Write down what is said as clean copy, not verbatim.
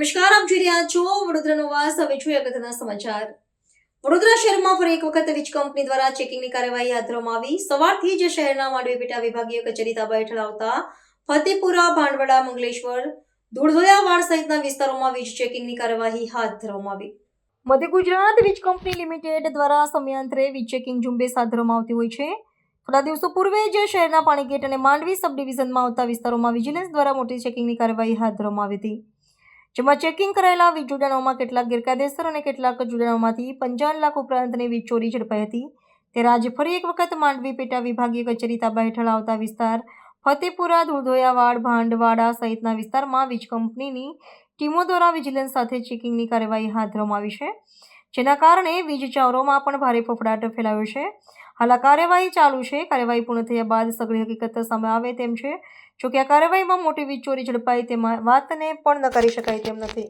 નમસ્કાર, આપ જોઈ રહ્યા છો વડોદરાનો વાસ. હવે જોઈએ અગત્યના સમાચાર. વડોદરા શહેરમાં ફરી એક વખત વીજ કંપની દ્વારા ચેકિંગની કાર્યવાહી હાથ ધરવામાં આવી. સવારથી જ શહેરના માંડવી પેટા વિભાગીય કચેરી તાબા હેઠળ આવતા ફતેપુરા, ભાંડવડા, મંગલેશ્વર, ધૂળધોયાવાડ સહિતના વિસ્તારોમાં વીજ ચેકિંગની કાર્યવાહી હાથ ધરવામાં આવી. મધ્ય ગુજરાત વીજ કંપની લિમિટેડ દ્વારા સમયાંતરે વીજ ચેકિંગ ઝુંબેશ હાથ ધરવામાં આવતી હોય છે. થોડા દિવસો પૂર્વે જ શહેરના પાણીગેટ અને માંડવી સબ ડિવિઝનમાં આવતા વિસ્તારોમાં વિજિલન્સ દ્વારા મોટી ચેકિંગની કાર્યવાહી હાથ ધરવામાં આવી હતી. જેમાં ચેકિંગ કરાયેલા વીજ જોડાણોમાં કેટલાક ગેરકાયદેસર અને કેટલાક જોડાણોમાંથી 55 લાખ ઉપરાંતની વીજ ચોરી ઝડપાઈ હતી. ત્યારે આજે ફરી એક વખત માંડવી પેટા વિભાગીય કચેરી તાબા હેઠળ આવતા વિસ્તાર ફતેપુરા, ધૂળધોયાવાડ, ભાંડવાડા સહિતના વિસ્તારમાં વીજ કંપનીની ટીમો દ્વારા વિજિલન્સ સાથે ચેકિંગની કાર્યવાહી હાથ ધરવામાં આવી છે. જેના કારણે વીજ ચાવરોમાં પણ ભારે ફફડાટ ફેલાયો છે. હાલ આ કાર્યવાહી ચાલુ છે. કાર્યવાહી પૂર્ણ થયા બાદ સઘળી હકીકત સામે આવે તેમ છે. જોકે આ કાર્યવાહીમાં મોટી વીજ ચોરી ઝડપાઈ તે વાતને પણ નકારી શકાય તેમ નથી.